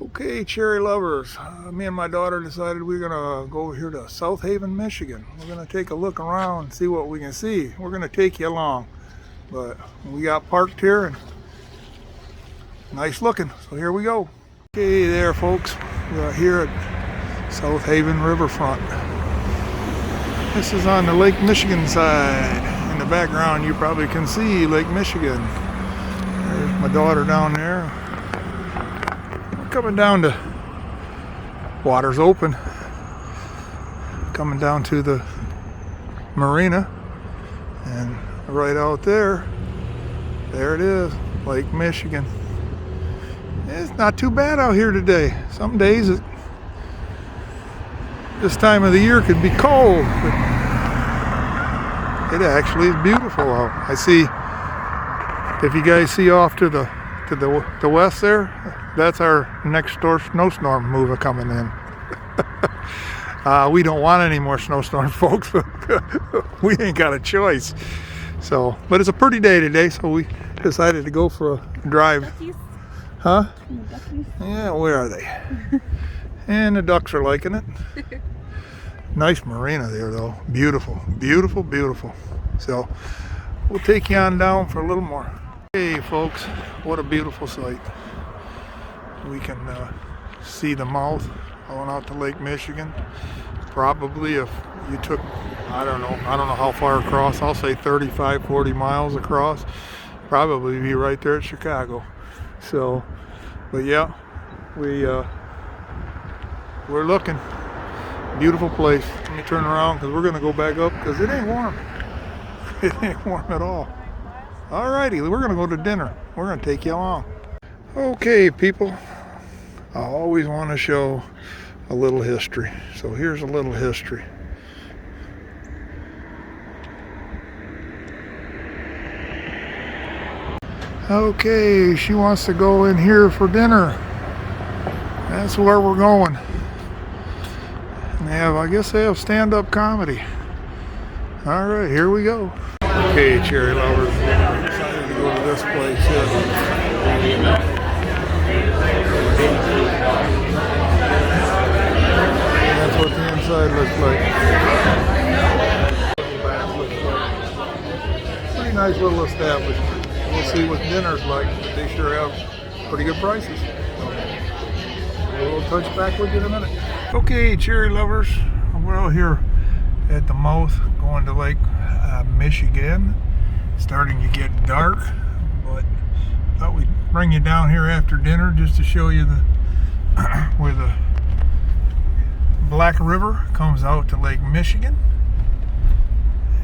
Okay, cherry lovers, me and my daughter decided we're gonna go over here to South Haven, Michigan. We're gonna take a look around, see what we can see. We're gonna take you along, but we got parked here and nice looking, so here we go. Okay there folks, we're here at South Haven Riverfront. This is on the Lake Michigan side. In the background you probably can see Lake Michigan. There's my daughter down there. Coming down to water's open, coming down to the marina, and right out there it is, Lake Michigan. It's not too bad out here today. Some days this time of the year could be cold, but it actually is beautiful out. I see, if you guys see off to the west there, that's our next door snowstorm moving coming in. We don't want any more snowstorms, folks. We ain't got a choice. So, but it's a pretty day today, so we decided to go for a drive. Duckies. Huh? Duckies. Yeah, where are they? And the ducks are liking it. Nice marina there, though. Beautiful, beautiful, beautiful. So, we'll take you on down for a little more. Hey, folks, what a beautiful sight. We can see the mouth going out to Lake Michigan. Probably if you took, I don't know how far across, I'll say 35, 40 miles across, probably be right there at Chicago. So, but yeah, we're looking. Beautiful place. Let me turn around because we're going to go back up because it ain't warm. It ain't warm at all. Alrighty, we're going to go to dinner. We're going to take you along. Okay, people, I always want to show a little history. So here's a little history. Okay, she wants to go in here for dinner. That's where we're going. And I guess they have stand-up comedy. All right, here we go. Okay, cherry lovers, I'm excited to go to this place. That's what the inside looks like. Pretty nice little establishment. We'll see what dinner's like, but they sure have pretty good prices. So we'll touch back with you in a minute. Okay, cherry lovers, we're out here at the mouth going to Lake Michigan. Starting to get dark, but thought we'd bring you down here after dinner just to show you where the Black River comes out to Lake Michigan.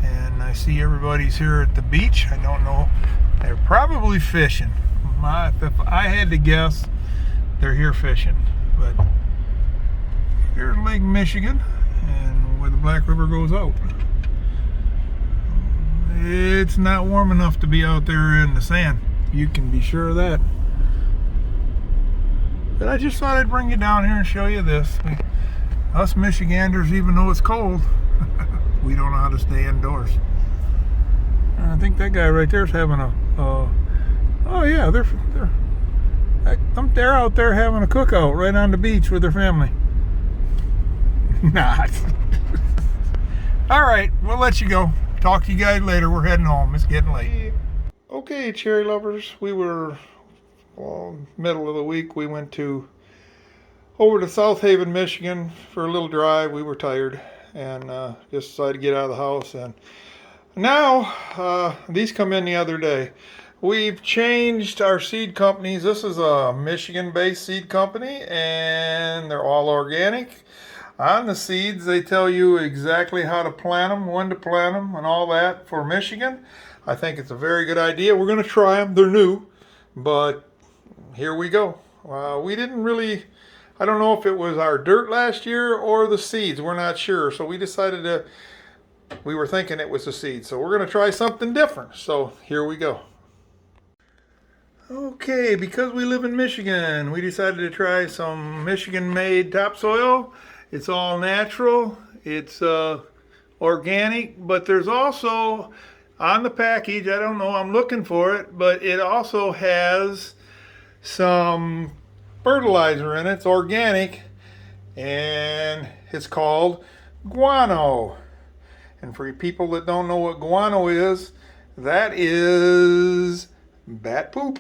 And I see everybody's here at the beach. I don't know, they're probably fishing. If I had to guess, they're here fishing. But here's Lake Michigan and where the Black River goes out. It's not warm enough to be out there in the sand. You can be sure of that. But I just thought I'd bring you down here and show you this. Us Michiganders, even though it's cold, we don't know how to stay indoors. And I think that guy right there is having oh yeah, they're out there having a cookout right on the beach with their family. Not. All right, we'll let you go. Talk to you guys later. We're heading home. It's getting late. Okay, cherry lovers. We were, middle of the week. We went over to South Haven, Michigan for a little drive. We were tired and just decided to get out of the house. And now, these come in the other day. We've changed our seed companies. This is a Michigan-based seed company, and they're all organic. On the seeds, they tell you exactly how to plant them, when to plant them, and all that for Michigan. I think it's a very good idea. We're going to try them. They're new, but here we go. We didn't really, I don't know if it was our dirt last year or the seeds. We're not sure. So we decided we were thinking it was the seeds. So we're going to try something different. So here we go. Okay, because we live in Michigan, we decided to try some Michigan-made topsoil. It's all natural, it's organic, but there's also on the package, I don't know, I'm looking for it, but it also has some fertilizer in it. It's organic, and it's called guano. And for you people that don't know what guano is, that is bat poop.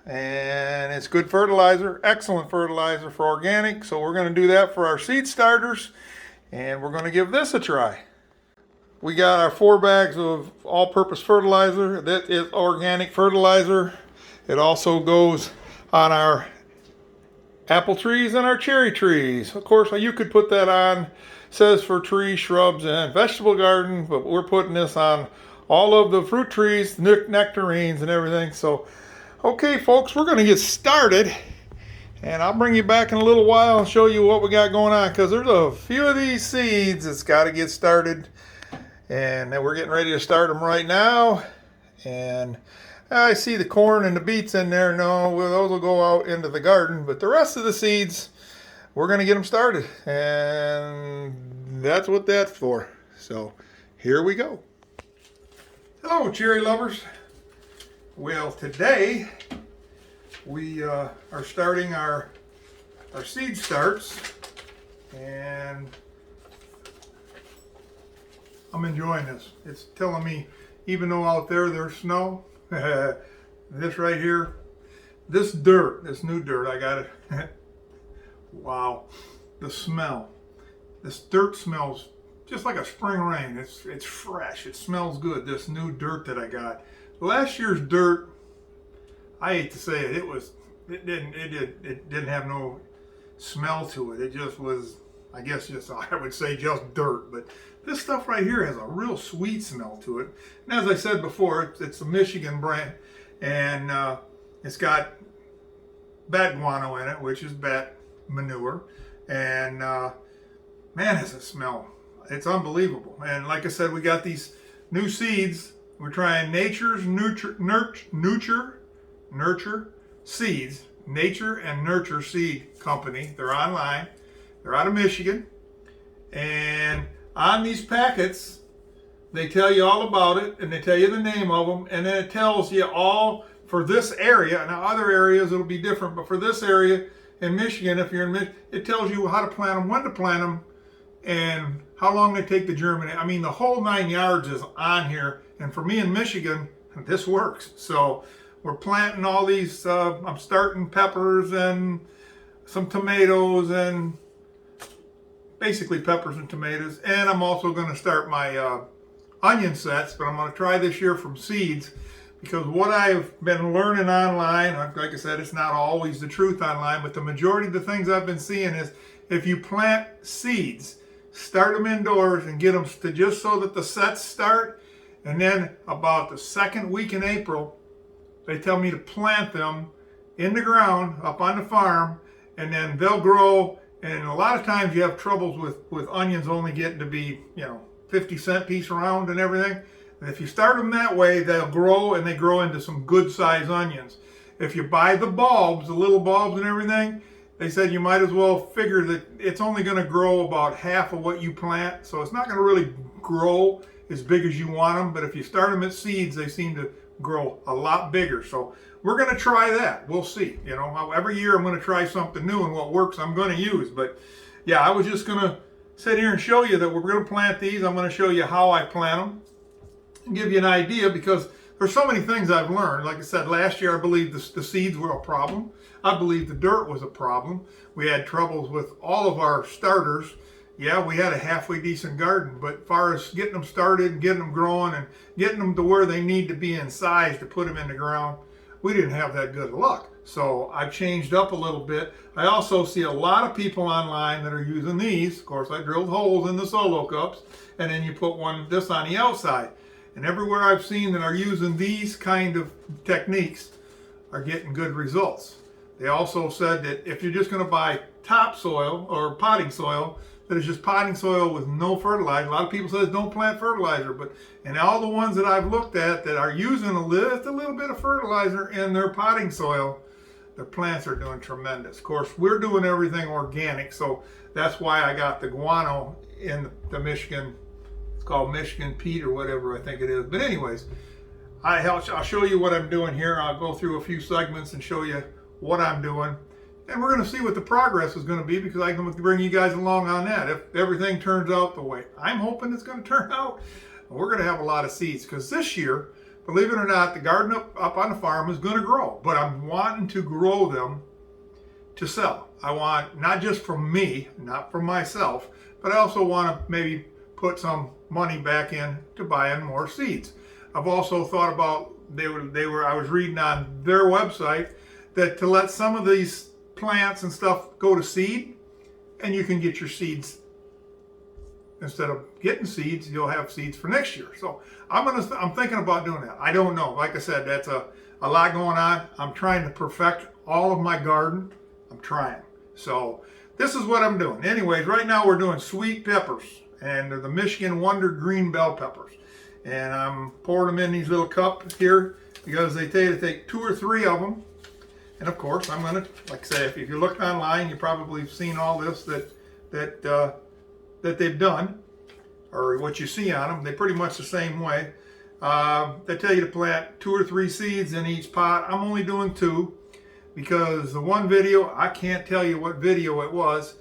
And it's good fertilizer, excellent fertilizer for organic. So we're going to do that for our seed starters, and we're going to give this a try. We got our 4 bags of all-purpose fertilizer. That is organic fertilizer. It also goes on our apple trees and our cherry trees. Of course, you could put that on, says for trees, shrubs, and vegetable garden, but we're putting this on all of the fruit trees, nectarines, and everything. So, okay, folks, we're going to get started, and I'll bring you back in a little while and show you what we got going on, because there's a few of these seeds that's got to get started, and we're getting ready to start them right now. And I see the corn and the beets in there. No, well, those will go out into the garden, but the rest of the seeds, we're going to get them started, and that's what that's for. So here we go. Hello, cherry lovers. Well, today we are starting our seed starts, and I'm enjoying this. It's telling me, even though out there there's snow, this right here, this dirt, this new dirt, I got it. Wow, the smell. This dirt smells just like a spring rain. It's fresh. It smells good. This new dirt that I got. Last year's dirt, I hate to say it, it didn't have no smell to it. It just was, I guess, I would say just dirt. But this stuff right here has a real sweet smell to it. And as I said before, it's a Michigan brand, and it's got bat guano in it, which is bat manure. And man, does it smell. It's unbelievable. And like I said, we got these new seeds. We're trying Nature's Nurture Seeds. Nature and Nurture Seed Company. They're online. They're out of Michigan. And on these packets, they tell you all about it, and they tell you the name of them, and then it tells you all for this area. Now, other areas it'll be different, but for this area in Michigan, if you're in Michigan, it tells you how to plant them, when to plant them, and how long they take to germinate. I mean, the whole 9 yards is on here, and for me in Michigan, this works. So we're planting all these, I'm starting peppers and some tomatoes, and basically peppers and tomatoes. And I'm also going to start my onion sets, but I'm going to try this year from seeds, because what I've been learning online, like I said, it's not always the truth online, but the majority of the things I've been seeing is if you plant seeds, start them indoors and get them to just so that the sets start, and then about the second week in April, they tell me to plant them in the ground up on the farm, and then they'll grow. And a lot of times you have troubles with onions only getting to be, 50-cent piece round and everything. And if you start them that way, they'll grow, and they grow into some good size onions. If you buy the bulbs, the little bulbs and everything, they said you might as well figure that it's only going to grow about half of what you plant. So it's not going to really grow as big as you want them. But if you start them at seeds, they seem to grow a lot bigger. So we're going to try that. We'll see. Every year I'm going to try something new, and what works I'm going to use. But yeah, I was just going to sit here and show you that we're going to plant these. I'm going to show you how I plant them and give you an idea, because there's so many things I've learned. Like I said, last year I believe the seeds were a problem. I believe the dirt was a problem. We had troubles with all of our starters. Yeah, we had a halfway decent garden, but as far as getting them started and getting them growing and getting them to where they need to be in size to put them in the ground, we didn't have that good luck. So I've changed up a little bit. I also see a lot of people online that are using these. Of course, I drilled holes in the solo cups, and then you put this on the outside. And everywhere I've seen that are using these kind of techniques are getting good results. They also said that if you're just going to buy topsoil or potting soil, that is just potting soil with no fertilizer. A lot of people say don't plant fertilizer, but in all the ones that I've looked at that are using a little bit of fertilizer in their potting soil, their plants are doing tremendous. Of course, we're doing everything organic, so that's why I got the guano in the Michigan. It's called Michigan peat or whatever I think it is. But anyways, I'll show you what I'm doing here. I'll go through a few segments and show you what I'm doing. And we're going to see what the progress is going to be, because I can bring you guys along on that. If everything turns out the way I'm hoping it's going to turn out, we're going to have a lot of seeds. Because this year, believe it or not, the garden up on the farm is going to grow. But I'm wanting to grow them to sell. I want, not just from me, not from myself, but I also want to maybe put some money back in to buying more seeds. I've also thought about, I was reading on their website that to let some of these plants and stuff go to seed, and you can get your seeds. Instead of getting seeds, you'll have seeds for next year. So I'm thinking about doing that. I don't know. Like I said, that's a lot going on. I'm trying to perfect all of my garden. I'm trying. So this is what I'm doing. Anyways, right now we're doing sweet peppers, and they're the Michigan Wonder Green Bell Peppers. And I'm pouring them in these little cups here, because they tell you to take 2 or 3 of them. And of course, I'm going to, like I say, if you look online, you probably have seen all this that they've done, or what you see on them. They're pretty much the same way. They tell you to plant 2 or 3 seeds in each pot. I'm only doing 2, because the one video, I can't tell you what video it was.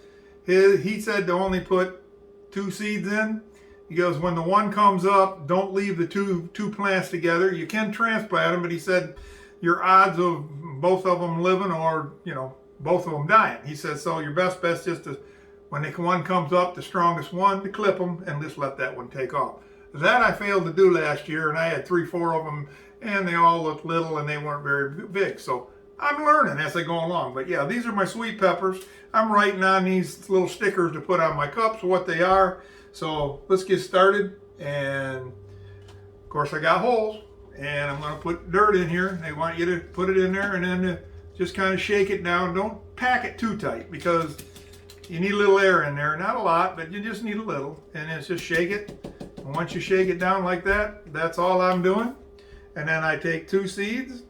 He said to only put 2 seeds in. He goes, when the one comes up, don't leave the two plants together. You can transplant them, but he said your odds of both of them living, or both of them dying. He says, so your best bet is just to, when the one comes up, the strongest one, to clip them and just let that one take off. That I failed to do last year, and I had 3, 4 of them, and they all looked little and they weren't very big. So I'm learning as I go along. But yeah, these are my sweet peppers. I'm writing on these little stickers to put on my cups what they are. So let's get started. And of course I got holes, and I'm going to put dirt in here. They want you to put it in there and then just kind of shake it down. Don't pack it too tight, because you need a little air in there. Not a lot, but you just need a little. And it's just shake it. And once you shake it down like that, that's all I'm doing. And then I take 2 seeds,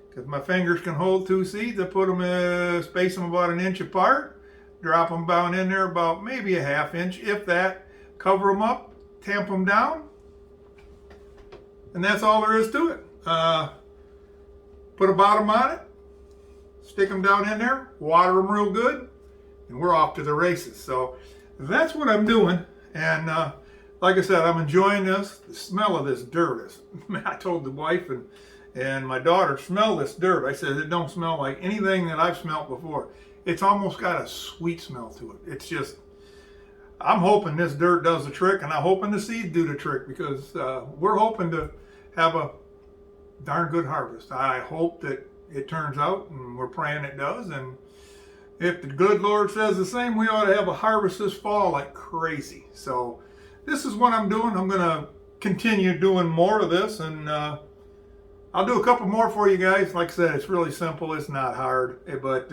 because my fingers can hold 2 seeds. I put them, space them about 1 inch apart, drop them down in there about maybe a 1/2 inch, if that. Cover them up, tamp them down, and that's all there is to it. Put a bottom on it, stick them down in there, water them real good, and we're off to the races. So that's what I'm doing. And like I said, I'm enjoying this. The smell of this dirt is, I told the wife and my daughter, smell this dirt. I said, it don't smell like anything that I've smelled before. It's almost got a sweet smell to it. It's just, I'm hoping this dirt does the trick, and I'm hoping the seeds do the trick, because we're hoping to have a darn good harvest. I hope that it turns out, and we're praying it does. And if the good Lord says the same, we ought to have a harvest this fall like crazy. So this is what I'm doing. I'm going to continue doing more of this, and I'll do a couple more for you guys. Like I said, it's really simple. It's not hard, but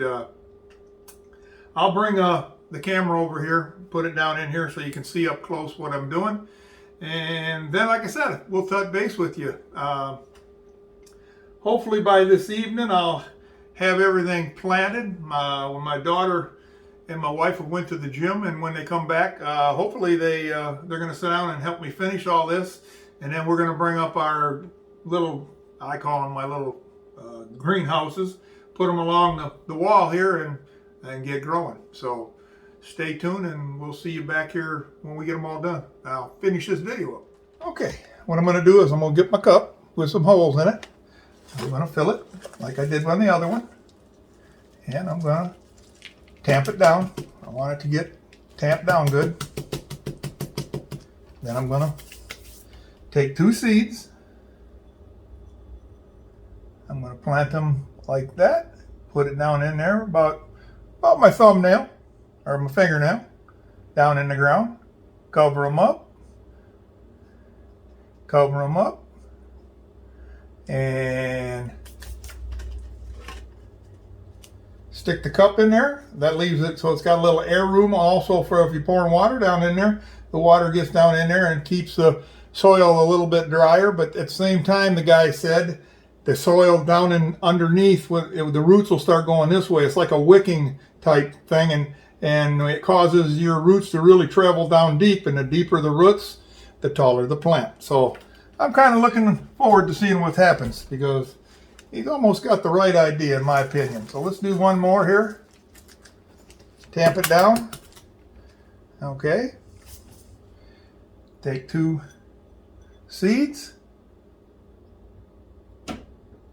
I'll bring the camera over here, put it down in here so you can see up close what I'm doing. And then, like I said, we'll touch base with you. Hopefully by this evening, I'll have everything planted. When my daughter and my wife went to the gym, and when they come back, hopefully they're going to sit down and help me finish all this. And then we're going to bring up our little, I call them my little greenhouses, put them along the wall here, and get growing. So stay tuned, and we'll see you back here when we get them all done. I'll finish this video up. Okay, what I'm going to do is I'm going to get my cup with some holes in it. I'm going to fill it like I did on the other one. And I'm going to tamp it down. I want it to get tamped down good. Then I'm going to take 2 seeds. I'm going to plant them like that. Put it down in there about my thumbnail or my fingernail, down in the ground. Cover them up. Cover them up. And stick the cup in there. That leaves it so it's got a little air room also for if you're pouring water down in there. The water gets down in there and keeps the soil a little bit drier. But at the same time, the guy said the soil down in underneath, the roots will start going this way. It's like a wicking type thing, and it causes your roots to really travel down deep. And the deeper the roots, the taller the plant. So I'm kind of looking forward to seeing what happens, because he's almost got the right idea in my opinion. So let's do one more here. Tamp it down. Okay. Take 2 seeds. Put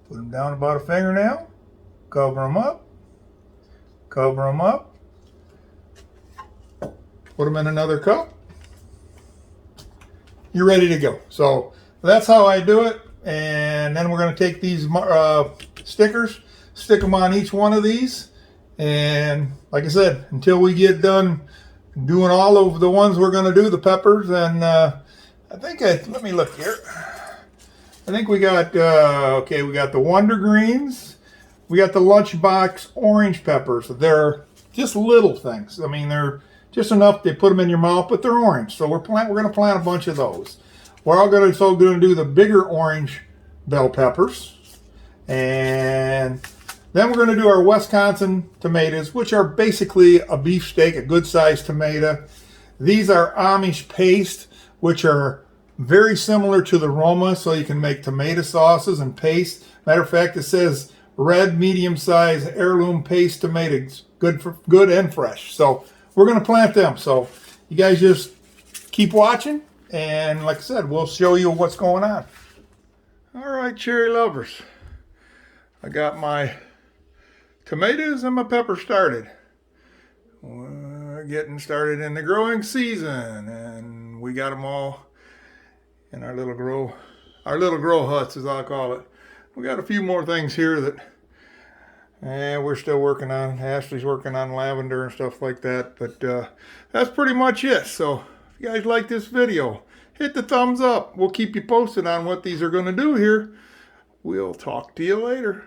them down about a fingernail. Cover them up. Cover them up. Put them in another cup. You're ready to go. So that's how I do it. And then we're going to take these stickers, stick them on each one of these. And like I said, until we get done doing all of the ones we're going to do, the peppers. And I think, let me look here. I think we got, okay, we got the Wonder Greens. We got the Lunchbox orange peppers. They're just little things. I mean, they're just enough to put them in your mouth, but they're orange. So we're going to plant a bunch of those. We're all going to do the bigger orange bell peppers. And then we're going to do our Wisconsin tomatoes, which are basically a beefsteak, a good sized tomato. These are Amish paste, which are very similar to the Roma, so you can make tomato sauces and paste. Matter of fact, it says red, medium-sized heirloom paste tomatoes, good and fresh. So we're going to plant them. So you guys just keep watching, and like I said, we'll show you what's going on. All right, cherry lovers, I got my tomatoes and my peppers started. We're getting started in the growing season, and we got them all in our little grow huts, as I'll call it. We got a few more things here that we're still working on. Ashley's working on lavender and stuff like that, but that's pretty much it. So if you guys like this video, hit the thumbs up. We'll keep you posted on what these are going to do here. We'll talk to you later.